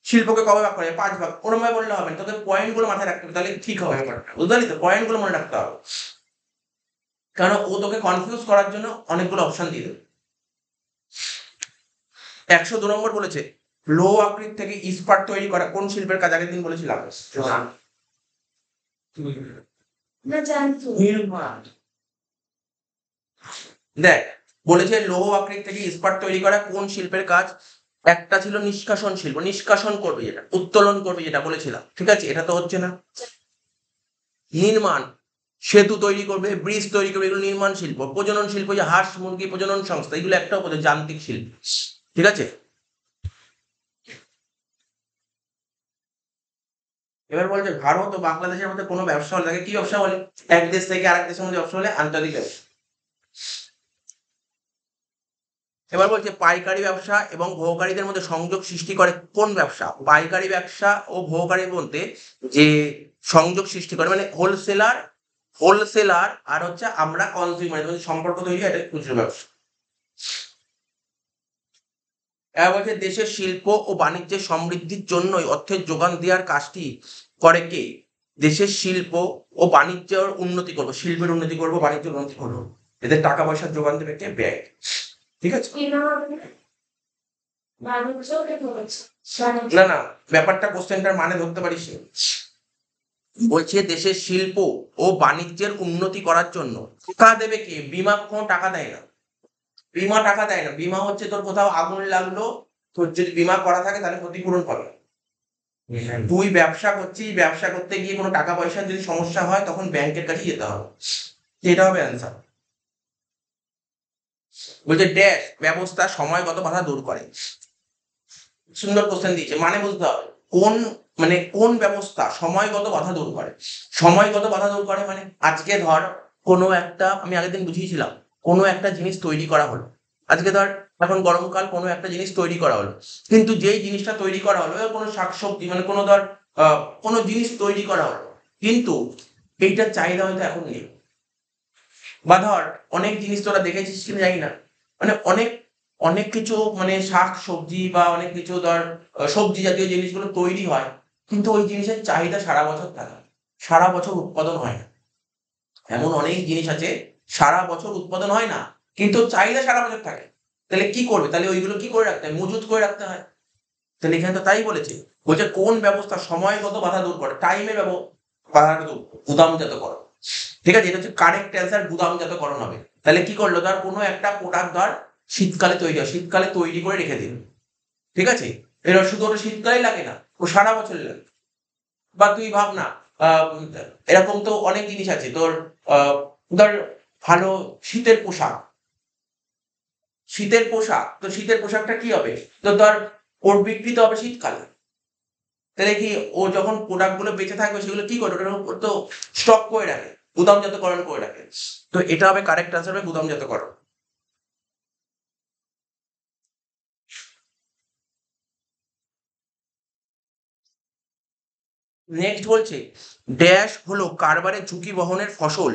শিল্পকে কবে ভাগ করে? 5 ভাগ। ওরমভাবে বললে হবে না, তোকে পয়েন্ট গুলো মাথায় রাখতে হবে, তাহলে ঠিক হবে ব্যাপারটা। বুঝতে পারলি তো? পয়েন্ট গুলো মনে রাখতে হবে, কারণ ও তোকে কনফিউজ করার জন্য অনেকগুলো অপশন দিয়ে দেবে। 102 নম্বর বলেছে লৌহ আকৃতি থেকে ইস্পাত তৈরি করা কোন শিল্পের কাজ? আগের দিন বলেছিলাম। দেখ বলেছে লৌহ আকৃতি থেকে ইস্পাত তৈরি করা কোন শিল্পের কাজ? একটা ছিল নিষ্কাশন শিল্প, নিষ্কাশন করবে যেটা, উত্তোলন করবে যেটা বলেছিলাম। ঠিক আছে, এটা তো হচ্ছে না। নির্মাণ, সেতু তৈরি করবে, ব্রিজ তৈরি করবে, এগুলো নির্মাণ শিল্প। প্রজনন শিল্প, যে হাঁস মুরগি প্রজনন সংস্থা, এগুলো একটাও যান্ত্রিক শিল্প। ঠিক আছে। এবার বলছে ভারত ও বাংলাদেশের মধ্যে কোনো ব্যবসা হলে তাকে কি ব্যবসা বলে? এক দেশ থেকে আরেক দেশের মধ্যে ব্যবসা হলে আন্তর্জাতিক ব্যবসা। এবার বলছে পাইকারি ব্যবসা এবং ভোগকারীদের মধ্যে সংযোগ সৃষ্টি করে কোন ব্যবসা? পাইকারি ব্যবসা ও ভোগকারী মধ্যে যে সংযোগ সৃষ্টি করে মানে হোলসেলার আর হচ্ছে আমরা কনজিউমার মধ্যে সম্পর্ক তৈরি হয়, এটা খুচরো ব্যবসা। এবার বলছে দেশের শিল্প ও বাণিজ্যের সমৃদ্ধির জন্যই অর্থের যোগান দেওয়ার কাজটি করে কে? দেশের শিল্প ও বাণিজ্যের উন্নতি করবো, শিল্পের উন্নতি করবো, বাণিজ্যের উন্নতি করবো, এদের টাকা পয়সার যোগান দেবে কে? ব্যাংক। ঠিক আছে। না না, ব্যাপারটা কোশ্চেনটার মানে ধরতে পারিস। বলছে দেশের শিল্প ও বাণিজ্যের উন্নতি করার জন্য টাকা দেবে কে? বিমা কোনো টাকা দেয় না, বিমা টাকা দেয় না। বিমা হচ্ছে তোর কোথাও আগুন লাগলো, তোর যদি বিমা করা থাকে তাহলে ক্ষতিপূরণ পাবে। তুই ব্যবসা করছিস, ব্যবসা করতে গিয়ে কোনো টাকা পয়সার যদি সমস্যা হয় তখন ব্যাংকের কাছে যেতে হবে। এটা হবে অ্যান্সার। বলছে ড্যাশ ব্যবস্থা সময়গত বাধা দূর করে। সুন্দর কোশ্চেন দিয়েছে, মানে বুঝতে হবে কোন মানে কোন ব্যবস্থা সময়গত বাধা দূর করে। সময়গত বাধা দূর করে মানে আজকে ধর কোনো একটা, আমি আগের দিন বুঝিয়েছিলাম, কোনো একটা জিনিস তৈরি করা হলো। আজকে ধর এখন গরমকাল, কোনো একটা জিনিস তৈরি করা হলো, কিন্তু যেই জিনিসটা তৈরি করা হলো কোনো শাকসবজি মানে কোনো ধর কোনো জিনিস তৈরি করা হলো, কিন্তু এইটার চাহিদা হয়তো এখন নেই। বা ধর অনেক জিনিস তোরা দেখেছিস কিনা জানি না, মানে অনেক অনেক কিছু মানে শাক সবজি বা অনেক কিছু ধর সবজি জাতীয় জিনিসগুলো তৈরি হয়, কিন্তু ওই জিনিসের চাহিদা সারা বছর থাকে, সারা বছর উৎপাদন হয় না। এমন অনেক জিনিস আছে সারা বছর উৎপাদন হয় না, কিন্তু চাহিদা সারা বছর থাকে। তাহলে কি করবে? তাহলে ওইগুলো কি করে রাখতে হয়? মজুত করে রাখতে হয়। তাহলে এখানে তো তাই বলেছে, বলছে কোন ব্যবস্থা সময়গত বাধা দূর করে, টাইমে বাধাটা দূর, গুদামজাতকরণ। ঠিক আছে, এটা হচ্ছে কারেক্ট অ্যান্সার, গুদামজাতকরণ হবে। তাহলে কি করলো, ধর কোনো একটা প্রোডাক্ট ধর শীতকালে তৈরি হয়, শীতকালে তৈরি করে রেখে দিল। ঠিক আছে, এটা শুধু ওটা শীতকালেই লাগে না, ও সারা বছর লাগে। বা তুই ভাব না, আহ, এরকম তো অনেক জিনিস আছে তোর, ধর ভালো শীতের পোশাক, তো শীতের পোশাকটা কি হবে, তো ধর ওর বিক্রি তো হবে শীতকালে। তাহলে কি ও যখন প্রোডাক্ট গুলো বেঁচে থাকবে সেগুলো কি করে, ওটার উপর তো স্টক করে রাখে, গুদামজাতকরণ করে রাখে। তো এটা হবে কারেক্ট আনসার, হবে গুদামজাতকরণ। নেক্সট বলছে, ড্যাশ হলো কারবারের ঝুঁকি বহনের ফসল,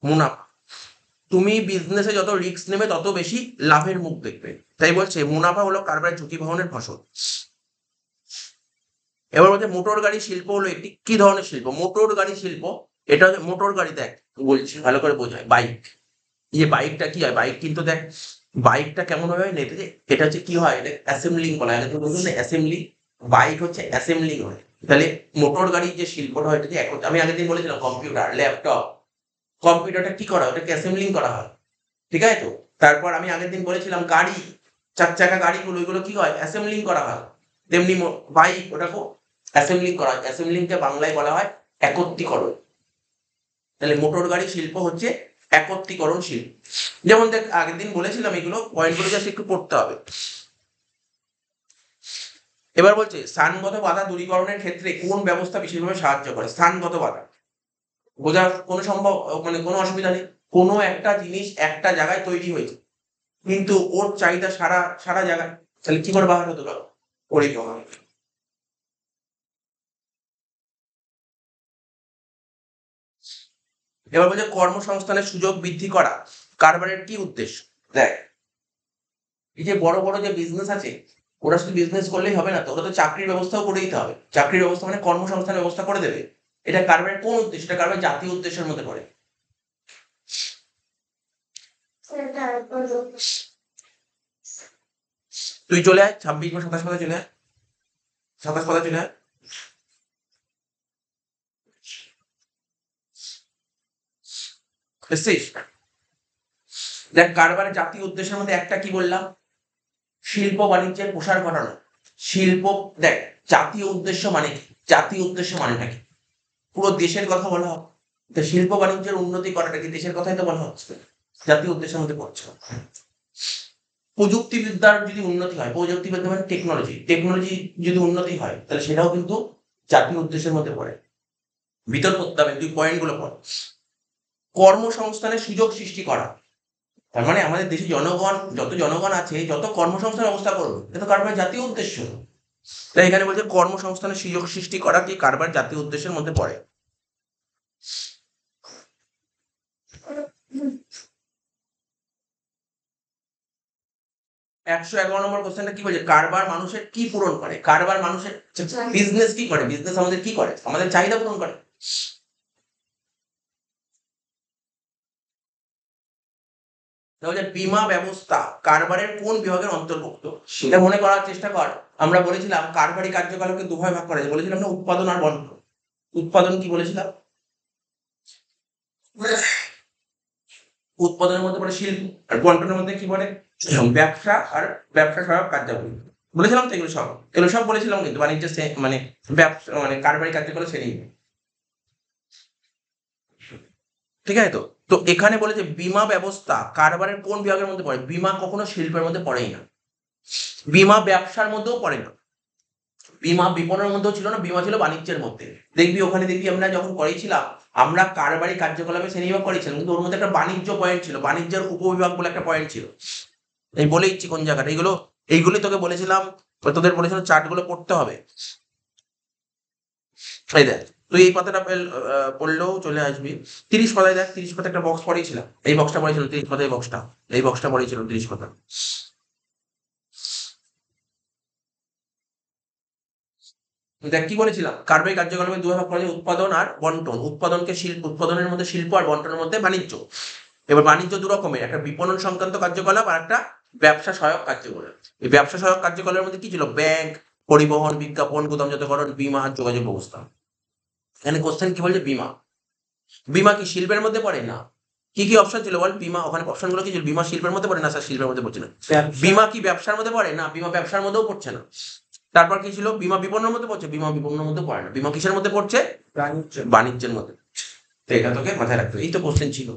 মুনাফা। তুমি বিজনেসে যত রিস্ক নেবে তত বেশি লাভের মুখ দেখবে। তাই বলছে মুনাফা হলো কারবারের ঝুঁকি বহনের ফসল। এবার বলছে মোটর গাড়ি শিল্প হলো একটি কি ধরনের শিল্প? মোটর গাড়ি শিল্প, এটা হচ্ছে মোটর গাড়ি, দেখ বলছি ভালো করে বোঝায়, বাইক। এই বাইকটা কি হয়, বাইক কিন্তু দেখ, বাইকটা কেমন ভাবে হয় নেতে, এটা হচ্ছে কি হয়, এটা অ্যাসেম্বলিং বলা হয়, এটা বলুন না অ্যাসেম্বলি, বাইক হচ্ছে অ্যাসেম্বলিং হয়। তাহলে মোটর গাড়ির যে শিল্পটা হয়, এটা যে আমি আগের দিন বলেছিলাম কম্পিউটার, ল্যাপটপ, কম্পিউটারটা কি করা হয়, ওটাকে অ্যাসেম্বলিং করা হয়। ঠিক আছে তো, তারপর আমি আগের দিন বলেছিলাম গাড়ি, চার চাকা গাড়িগুলো, ওইগুলো কি হয়, অ্যাসেম্বলিং করা হয়। তেমনি বাইক, ওটাকে অ্যাসেম্বলিং করা হয়, অ্যাসেম্বলিংকে বাংলায় বলা হয় একত্রীকরণ। তাহলে মোটর গাড়ি শিল্প হচ্ছে একত্রীকরণ শিল্প। যেমন দেখ আগের দিন বলেছিলাম, এগুলো পয়েন্টগুলো জাস্ট একটু পড়তে হবে। এবার বলছে স্থানগত বাধা দূরীকরণের ক্ষেত্রে কোন ব্যবস্থা বিশেষভাবে সাহায্য করে? স্থানগত বাধা বোঝার কোনো সম্ভব, মানে কোনো অসুবিধা নেই। কোনো একটা জিনিস একটা জায়গায় তৈরি হয়েছে, কিন্তু ওর চাহিদা সারা সারা জায়গায়, তাহলে কি করে বাধা হতে পারো? পরিবহন। এবার বলছে কর্মসংস্থানের সুযোগ বৃদ্ধি করা কারবারের কি উদ্দেশ্য? দেখ, এই যে বড় বড় যে বিজনেস আছে, ওরা শুধু বিজনেস করলেই হবে না, তো ওরা তো চাকরির ব্যবস্থাও করে দিতে হবে। চাকরির ব্যবস্থা মানে কর্মসংস্থানের ব্যবস্থা করে দেবে। এটা কারবারের কোন উদ্দেশ্য? এটা কারবারের জাতীয় উদ্দেশ্যের মধ্যে পড়ে। তুই চলে আয় 26 বা 27 পাতা চলে আয়, 27 পাতা চলে আয়। এসছিস? দেখ কারবারের জাতীয় উদ্দেশ্যের মধ্যে একটা কি বললাম, শিল্প বাণিজ্যের প্রসার ঘটানো। শিল্প, দেখ জাতীয় উদ্দেশ্য মানে কি, জাতীয় উদ্দেশ্য মানেটা কি, পুরো দেশের কথা বলা হবে। তো শিল্প বাণিজ্যের উন্নতি করাটা কি দেশের কথাই তো বলা হচ্ছে, জাতীয় উদ্দেশ্যের মধ্যে পড়ছে। প্রযুক্তিবিদ্যার যদি উন্নতি হয়, প্রযুক্তিবিদ্যা মানে টেকনোলজি, টেকনোলজি যদি উন্নতি হয় তাহলে সেটাও কিন্তু জাতীয় উদ্দেশ্যের মধ্যে পড়ে। ভিতর করতে হবে, তুই পয়েন্ট গুলো পড়। কর্মসংস্থানের সুযোগ সৃষ্টি করা, তার মানে আমাদের দেশে জনগণ, যত জনগণ আছে যত কর্মসংস্থান ব্যবস্থা করবে, এটা তো কারবার জাতীয় উদ্দেশ্য। তাই এখানে বলছে কর্মসংস্থানের সুযোগ সৃষ্টি করা কি কারবার জাতীয় উদ্দেশ্যের মধ্যে পড়ে। 111 নম্বর কোশ্চেনটা কি বলছে, কারবার মানুষের কি পূরণ করে? কারবার মানুষের, বিজনেস কি করে, বিজনেস আমাদের কি করে, আমাদের চাহিদা পূরণ করে। তাহলে বীমা ব্যবস্থা কারবারের কোন বিভাগের অন্তর্ভুক্ত? সেটা মনে করার চেষ্টা কর। আমরা বলেছিলাম কারবারি কার্যকলাপকে দুভাবে ভাগ করা যায়, বলেছিলাম না উৎপাদন আর বন্টন। উৎপাদন কি বলেছিলাম, উৎপাদনের মধ্যে পড়ে শিল্প, আর বন্টনের মধ্যে কি পড়ে, ব্যবসা আর ব্যবসা সহায়ক কার্যাবলী। বলেছিলাম তো এগুলো সব বলেছিলাম, কিন্তু বাণিজ্য মানে ব্যবসা মানে কারবারি কার্যকলাপ শ্রেণী। ঠিক আছে তো, তো এখানে বলে যে বীমা ব্যবস্থা কারবারের কোন বিভাগের মধ্যে পড়ে? বীমা কখনো শিল্পের মধ্যে পড়েই না, বীমা ব্যবসার মধ্যেও পড়ে না, বীমা বিপণনের মধ্যেও ছিল না, বীমা ছিল বাণিজ্যের মধ্যে। দেখবি ওখানে দেখবি আমরা যখন করেছিলাম, আমরা কারবারি কার্যকলাপে শ্রেণীবিভাগ করেছিলাম, কিন্তু ওর মধ্যে একটা বাণিজ্য পয়েন্ট ছিল, বাণিজ্যের উপবিভাগ বলে একটা পয়েন্ট ছিল। আমি বলে দিচ্ছি কোন জায়গাটা, এইগুলোই তোকে বলেছিলাম, তোদের বলেছিলাম চার্ট গুলো পড়তে হবে। এই দেখ, তুই এই পাতাটা পড়লেও চলে আসবি। 30 পাতায় দেখ, 30 পাতা একটা বক্স পড়েছিলাম, এই বক্সটা পড়েছিল 30 পাতায়, এই বক্সটা পড়েছিল 30 পাতা। দেখ কি বলেছিলাম, কার্যকলাপে দুই ভাগ করা যায়, উৎপাদন আর বন্টন। উৎপাদনের মধ্যে শিল্প আর বন্টনের মধ্যে বাণিজ্য। এবার বাণিজ্য দু রকমের, একটা বিপণন সংক্রান্ত কার্যকলাপ আর একটা ব্যবসা সহায়ক কার্যকলাপ। এই ব্যবসা সহায়ক কার্যকলাপের মধ্যে কি ছিল? ব্যাংক, পরিবহন, বিজ্ঞাপন, গুদামজাতকরণ, বীমা আর যোগাযোগ ব্যবস্থা। এখানে কোশ্চেন কি বলছে? বীমা। বীমা কি শিল্পের মধ্যে পড়ে? না। কি কি অপশন ছিল বল? বীমা, ওখানে অপশন গুলো কি ছিল? বীমা শিল্পের মধ্যে পড়ে না স্যার, শিল্পের মধ্যে পড়ছে না। বীমা কি ব্যবসার মধ্যে পড়ে? না, বীমা ব্যবসার মধ্যেও পড়ছে না। তারপর কি ছিল? বীমা বিপণনের মধ্যে পড়ছে? বীমা বিপণনের মধ্যে পড়ে না। বীমা কিসের মধ্যে পড়ছে? বাণিজ্যের মধ্যে। তো এটা তোকে মাথায় রাখতে হবে। এই তো কোশ্চেন ছিল।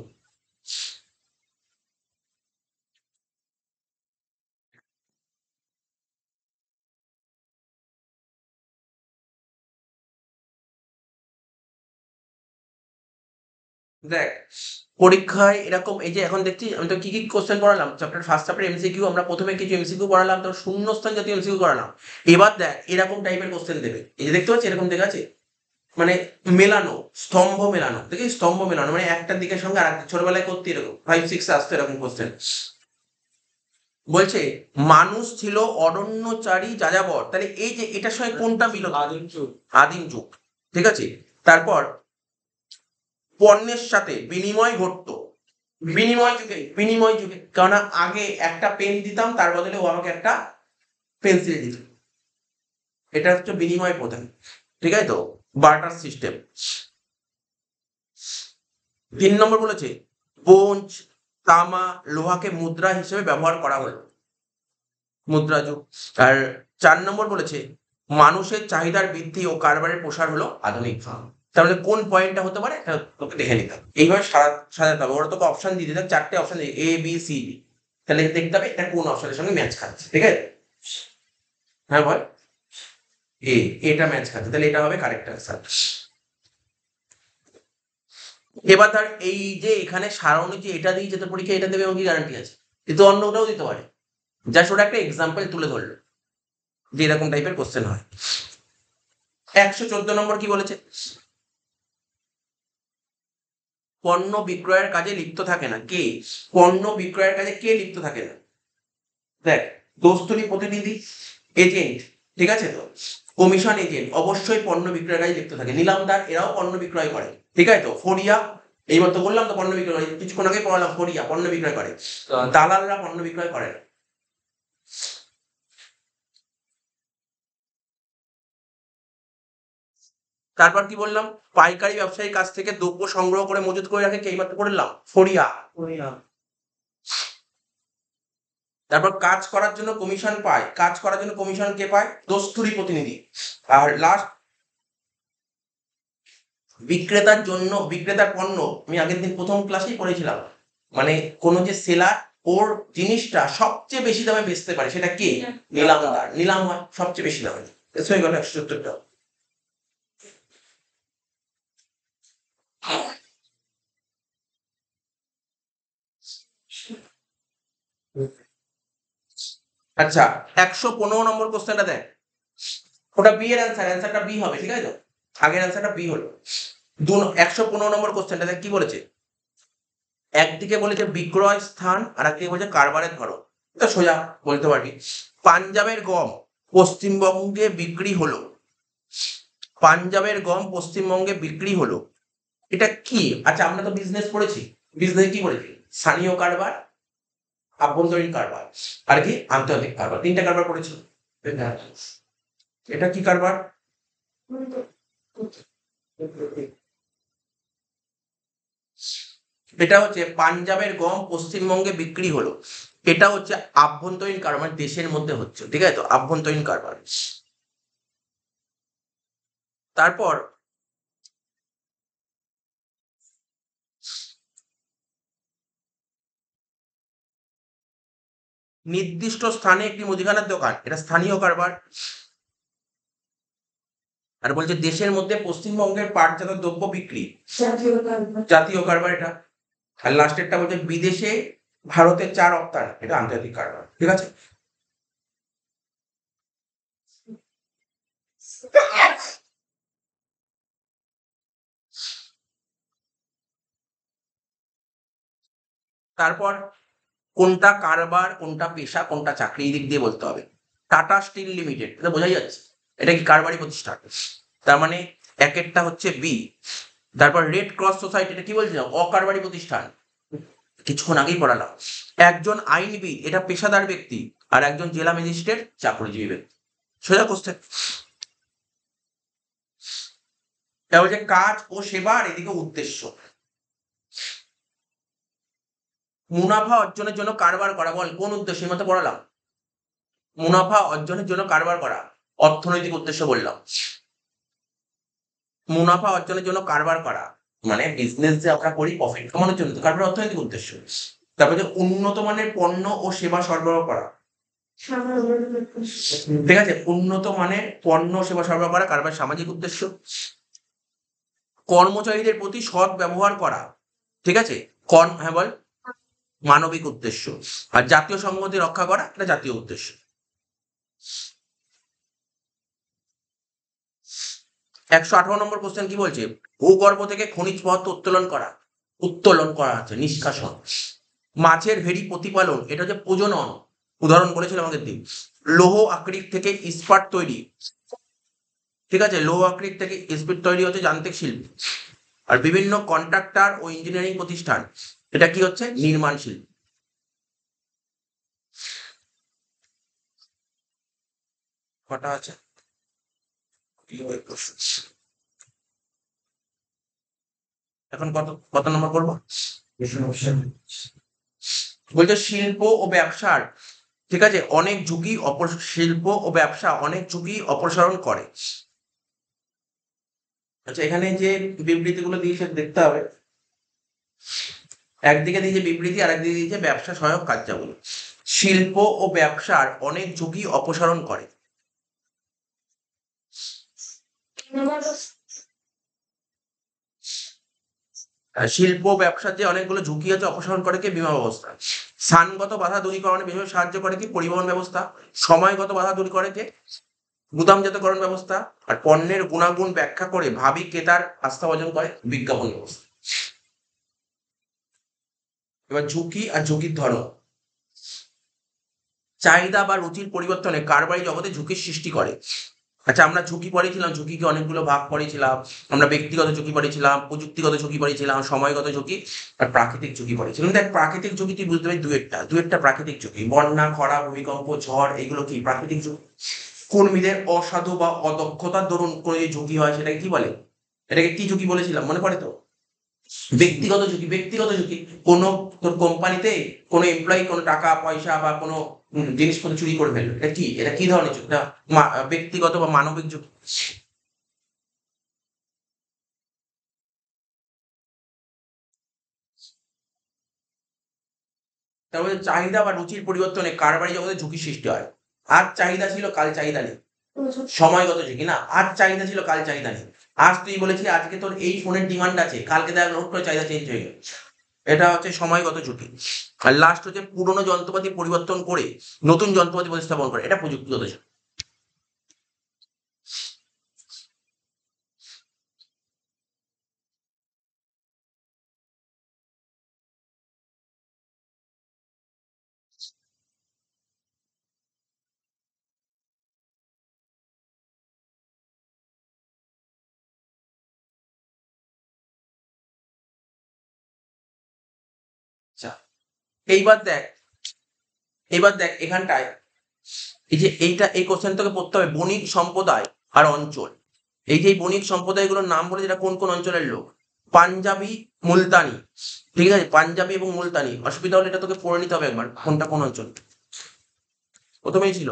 দেখ, পরীক্ষায় এরকম এই যে এখন দেখছি আমি তো কি কি কোশ্চেন পড়ালাম, ফার্স্ট চ্যাপ্টার এমসিকিউ, আমরা প্রথমে কিছু এমসিকিউ পড়ালাম, তারপর শূন্যস্থান জাতীয় এমসিকিউ করালাম। এবার দেখ এরকম টাইপের কোশ্চেন দেবে, এই যে দেখতে পাচ্ছি এরকম দেখা আছে, মানে মেলানো, স্তম্ভ মেলানো, দেখি স্তম্ভ মেলানো মানে একটা দিকের সঙ্গে আর ছোটবেলায় করতে এরকম 5-6 আসতো এরকম কোশ্চেন। বলছে মানুষ ছিল অরণ্যচারী যাযাবর, তাহলে এই যে এটার সঙ্গে কোনটা মিল? আদিম যুগ। আদিম যুগ, ঠিক আছে। তারপর পণ্যের সাথে বিনিময় ঘটতো, বিনিময় যুগে কেননা আগে একটা পেন দিতাম, তার বদলে ও আমাকে একটা পেন্সিল দিত, এটা হচ্ছে বিনিময় প্রথা, ঠিক আছে তো, বার্টার সিস্টেম। 3 নম্বর বলেছে ব্রোঞ্জ, তামা, লোহাকে মুদ্রা হিসেবে ব্যবহার করা হলো, মুদ্রা যুগ। আর 4 নম্বর বলেছে মানুষের চাহিদার বৃদ্ধি ও কারবারের প্রসার হলো আধুনিক যুগ। তাহলে কোন পয়েন্টটা হতে পারে এটা তোকে দেখে নিতে হবে, এইভাবে সাজাতে হবে। ওরা তোকে অপশন দিয়ে দিতে, 4টে অপশন দিয়ে এ বি সি ডি, তাহলে দেখতে হবে এটা কোন অপশনের সঙ্গে ম্যাচ খাচ্ছে, ঠিক আছে। হ্যাঁ বল, এটা ম্যাচ খাচ্ছে, তাহলে এটা হবে কারেক্ট অ্যান্সার। এবার ধর এই যে এখানে সারণী যে এটা দিয়ে যেতে পরীক্ষা এটা দেবে এমন কি গ্যারান্টি আছে? কিন্তু অন্য ওটাও দিতে পারে, জাস্ট ওটা একটা এক্সাম্পল তুলে ধরলো যে এরকম টাইপের কোশ্চেন হয়। 114 নম্বর কি বলেছে? পণ্য বিক্রয়ের কাজে লিপ্ত থাকে না কে? পণ্য বিক্রয়ের কাজে কে লিপ্ত থাকে না? দেখ, দোস্তরি প্রতিনিধি, এজেন্ট, ঠিক আছে তো, কমিশন এজেন্ট অবশ্যই পণ্য বিক্রয়ের কাজে লিপ্ত থাকে। নিলামদার এরাও পণ্য বিক্রয় করে, ঠিক আছে তো। ফড়িয়া, এইবার তো বললাম তো পণ্য বিক্রয় করে, কিছুক্ষণ আগে পড়ালাম, ফড়িয়া পণ্য বিক্রয় করে, দালালরা পণ্য বিক্রয় করে না। তারপর কি বললাম? পাইকারি ব্যবসায়ীর কাছ থেকে দ্রব্য সংগ্রহ করে মজুত করে রাখে কে? এইমাত্র বললাম ফড়িয়া। তারপর কাজ করার জন্য কমিশন পায়, কাজ করার জন্য কমিশন কে পায়? দস্তুরি প্রতিনিধি। আর লাস্ট, বিক্রেতার পণ্য, আমি আগের দিন প্রথম ক্লাসেই পড়েছিলাম, মানে কোন যে সেলার ওর জিনিসটা সবচেয়ে বেশি দামে বেচতে পারে, সেটা কে? নিলামদার। নিলাম হয় সবচেয়ে বেশি দামে। হয়ে গেল 170টা। আচ্ছা, 115 নম্বর কোশ্চেনটা দেখ, ওটা বি এর অ্যান্সারটা বি হবে, ঠিক আছে তো, আগের অ্যান্সারটা বি হলো। 115 নম্বর কোশ্চেনটা দেখ কি বলেছে? একদিকে বলেছে বিক্রয় স্থান আর একদিকে বলেছে কারবারের ধরন। এটা সোজা বলতে পারবি, পাঞ্জাবের গম পশ্চিমবঙ্গে বিক্রি হলো, পাঞ্জাবের গম পশ্চিমবঙ্গে বিক্রি হলো, এটা কি? আচ্ছা আমরা তো বিজনেস পড়েছি, বিজনেস কি পড়েছি? স্থানীয় কারবার, আভ্যন্তরীণ কারবার আর কি আন্তর্জাতিক কারবার, 3টা কারবার পড়েছি। এটা কি কারবার? এটা হচ্ছে পাঞ্জাবের গম পশ্চিমবঙ্গে বিক্রি হলো, এটা হচ্ছে আভ্যন্তরীণ কারবার, দেশের মধ্যে হচ্ছে, ঠিক আছে তো, আভ্যন্তরীণ কারবার। তারপর নির্দিষ্ট স্থানে একটি মুদিখানার দোকান, এটা স্থানীয় কারবার। আর বলছে দেশের মধ্যে পশ্চিমবঙ্গের পাটজাত দ্রব্য বিক্রি, জাতীয় কারবার এটা। আর লাস্টেরটা বলছে বিদেশে ভারতের চা রপ্তানি, এটা আন্তর্জাতিক কারবার, ঠিক আছে। তারপর কোনটা কারবার, কোনটা পেশা, কোনটা চাকরি, এই দিক দিয়ে বলতে হবে। টাটা স্টিল লিমিটেড, এটা বোঝাই যাচ্ছে এটা কি কারবারি প্রতিষ্ঠান। তার মানে একেরটা হচ্ছে বি। তারপর রেড ক্রস সোসাইটি, এটা কি বলছিলাম, অকারবারি প্রতিষ্ঠান, কিছুক্ষণ আগেই পড়ালাম। একজন আইনবিদ, এটা পেশাদার ব্যক্তি, আর একজন জেলা ম্যাজিস্ট্রেট চাকরিজীবী ব্যক্তি। সোজা কোশ্চেন। এটা হচ্ছে কাজ ও সেবা, আর এদিকে উদ্দেশ্য। মুনাফা অর্জনের জন্য কারবার করা, বল কোন উদ্দেশ্য, এই মতো পড়ালাম। মুনাফা অর্জনের জন্য কারবার করা, অর্থনৈতিক উদ্দেশ্য বললাম। মুনাফা অর্জনের জন্য কারবার করা মানে বিজনেস যে আমরা করি প্রফিট কামানোর জন্য, তো কারবার অর্থনৈতিক উদ্দেশ্য। তারপরে উন্নত মানের পণ্য ও সেবা সরবরাহ করা, ঠিক আছে, উন্নত মানের পণ্য ও সেবা সরবরাহ করা কারবার সামাজিক উদ্দেশ্য। কর্মচারীদের প্রতি সৎ ব্যবহার করা, ঠিক আছে, হ্যাঁ বল, মানবিক উদ্দেশ্য। আর জাতীয় সংহতি রক্ষা করা, এটা জাতীয় উদ্দেশ্য। 118 নম্বর কোশ্চেন কি বলছে, ভূগর্ভ থেকে খনিজ পদার্থ উত্তোলন করা আছে, নিষ্কাশন। মাছের ভেড়ি প্রতিপালন, এটা হচ্ছে প্রজনন, উদাহরণ বলেছিলাম আমাদের দিন। লৌহ আকরিক থেকে ইস্পাত তৈরি, ঠিক আছে, লৌহ আকরিক থেকে ইস্পাত তৈরি হচ্ছে যান্ত্রিক শিল্প। আর বিভিন্ন কন্ট্রাক্টর ও ইঞ্জিনিয়ারিং প্রতিষ্ঠান, এটা কি হচ্ছে নির্মাণ শিল্প। কটা আছে, এখন কত কত নম্বর করবো, বলছে শিল্প ও ব্যবসার, ঠিক আছে, অনেক ঝুঁকি শিল্প ও ব্যবসা অনেক ঝুঁকি অপসারণ করে। আচ্ছা, এখানে যে বিবৃতিগুলো দিয়েছে দেখতে হবে, একদিকে দিয়েছে বিবৃতি আর একদিকে দিয়েছে ব্যবসা সহায়ক কার্যাবলী। শিল্প ও ব্যবসার অনেক ঝুঁকি অপসারণ করে। শিল্প ব্যবসার যে অনেকগুলো ঝুঁকি আছে অপসারণ করে কি বীমা ব্যবস্থা। স্থানগত বাধা দূরীকরণে বিশেষ সাহায্য করে কি পরিবহন ব্যবস্থা। সময়গত বাধা দূর করে কি গুদামজাতকরণ ব্যবস্থা। আর পণ্যের গুণাগুণ ব্যাখ্যা করে ভাবি ক্রেতার আস্থা অর্জন করে বিজ্ঞাপন ব্যবস্থা। এবার ঝুঁকি আর ঝুঁকির ধরন। চাহিদা বা রুচির পরিবর্তনে কারবারি জগতে ঝুঁকির সৃষ্টি করে। আচ্ছা, আমরা ঝুঁকি পড়েছিলাম, ঝুঁকিকে অনেকগুলো ভাগ পড়েছিলাম। আমরা ব্যক্তিগত ঝুঁকি পড়েছিলাম, প্রযুক্তিগত ঝুঁকি পড়েছিলাম, সময়গত ঝুঁকি, আর প্রাকৃতিক ঝুঁকি পড়েছিলাম। দেখ, প্রাকৃতিক ঝুঁকি তুই বুঝতে পারি দু একটা প্রাকৃতিক ঝুঁকি, বন্যা, খরা, ভূমিকম্প, ঝড়, এগুলো কি প্রাকৃতিক ঝুঁকি। কর্মীদের অসাধু বা অদক্ষতার দরুন কোনো যে ঝুঁকি হয় সেটাকে কি বলে, এটাকে কি ঝুঁকি বলেছিলাম মনে পড়ে তো। ব্যক্তিগত ঝুঁকি কোনো তোর কোম্পানিতে কোনো এমপ্লয়ি কোনো টাকা পয়সা বা কোনো জিনিসপত্র চুরি করে ফেললো, এটা কি ধরনের ঝুঁকি, এটা ব্যক্তিগত বা মানবিক ঝুঁকি। তারপরে চাহিদা বা রুচির পরিবর্তনে কারবারি জগতে ঝুঁকি সৃষ্টি হয়। আজ চাহিদা ছিল কাল চাহিদা নেই, সময়গত ঝুঁকি না, আজ চাহিদা ছিল কাল চাহিদা নেই। আজ তুই বলেছিলি আজকে তোর এই ফোনের ডিমান্ড আছে, কালকে দেখ নোট করে চাহিদা চেঞ্জ হয়ে গেল, এটা হচ্ছে সময়গত ঝুঁকি। আর লাস্ট হচ্ছে পুরনো যন্ত্রপাতি পরিবর্তন করে নতুন যন্ত্রপাতি প্রতিস্থাপন করে, এটা প্রযুক্তিগত ঝুঁকি। আচ্ছা, এইবার দেখ এইবার দেখ এখানটায়, এই কোশ্চেন তোকে পড়তে হবে বণিক সম্প্রদায় আর অঞ্চল। এই যে বণিক সম্প্রদায়গুলোর নাম বলে, যেটা কোন কোন অঞ্চলের লোক। পাঞ্জাবি, মুলতানি, ঠিক আছে, পাঞ্জাবি এবং মুলতানি। অসুবিধা হলে এটা তোকে পড়ে নিতে হবে একবার, কোনটা কোন অঞ্চল প্রথমেই ছিল।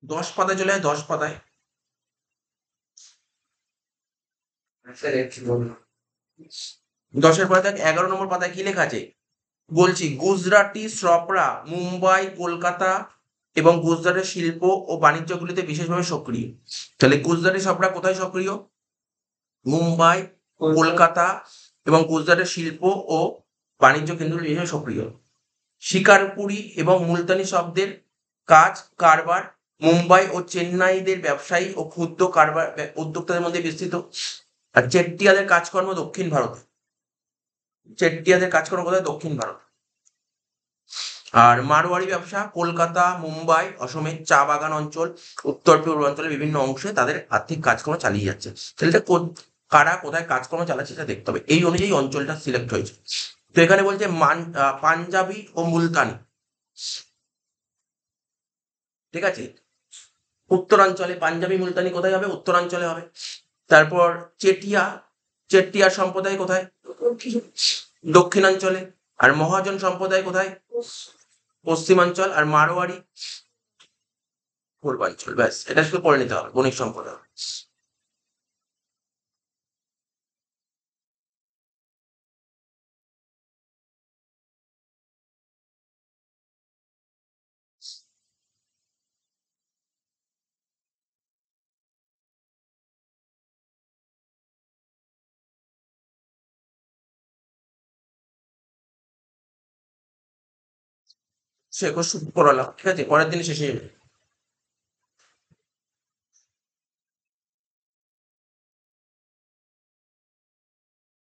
10 পাতায় চলে যায়, 10 পাতায়। 10-এর পরে দেখ 11 নম্বর পাতায় কি লেখা আছে? বলছি গুজরাটি শ্রপরা মুম্বাই, কলকাতা এবং গুজরাটের শিল্প ও বাণিজ্যগুলিতে বিশেষভাবে সক্রিয়। তাহলে গুজরাটি শ্রপরা কোথায় সক্রিয়? মুম্বাই, কলকাতা এবং গুজরাটের শিল্প ও বাণিজ্য কেন্দ্রগুলি বিশেষভাবে সক্রিয়। শিকারপুরি এবং মুলতানি শব্দের কাজ কারবার মুম্বাই ও চেন্নাইদের ব্যবসায়ী ও ক্ষুদ্র কারবার উদ্যোক্তাদের মধ্যে বিস্তৃত। আর চেট্টিয়াদের কাজকর্ম দক্ষিণ ভারতে। চেট্টিয়াদের কাজকর্ম কোথায়? দক্ষিণ ভারত। আর মারোয়ারি ব্যবসা কলকাতা, মুম্বাই, অসমের চা বাগান অঞ্চল, উত্তর পূর্বাঞ্চলের বিভিন্ন অংশে তাদের আর্থিক কাজকর্ম চালিয়ে যাচ্ছে। তাহলে এটা কারা কোথায় কাজকর্ম চালাচ্ছে সেটা দেখতে হবে। এই অনুযায়ী অঞ্চলটা সিলেক্ট হয়েছে। তো এখানে বলছে পাঞ্জাবি ও মুলতানি, ঠিক আছে? উত্তরাঞ্চলে পাঞ্জাবি মুলতানি কোথায় হবে? উত্তরাঞ্চলে হবে। তারপর চেট্টিয়া সম্প্রদায় কোথায়? দক্ষিণাঞ্চলে। আর মহাজন সম্প্রদায় কোথায়? পশ্চিমাঞ্চল। আর মারোয়ারি পূর্বাঞ্চল। ব্যাস, এটা শুধু পড়ে নিতে হবে, বণিক সম্প্রদায়। সে কোশ্চেন পড়ালাম, ঠিক আছে? পরের দিন শেষে যাবে।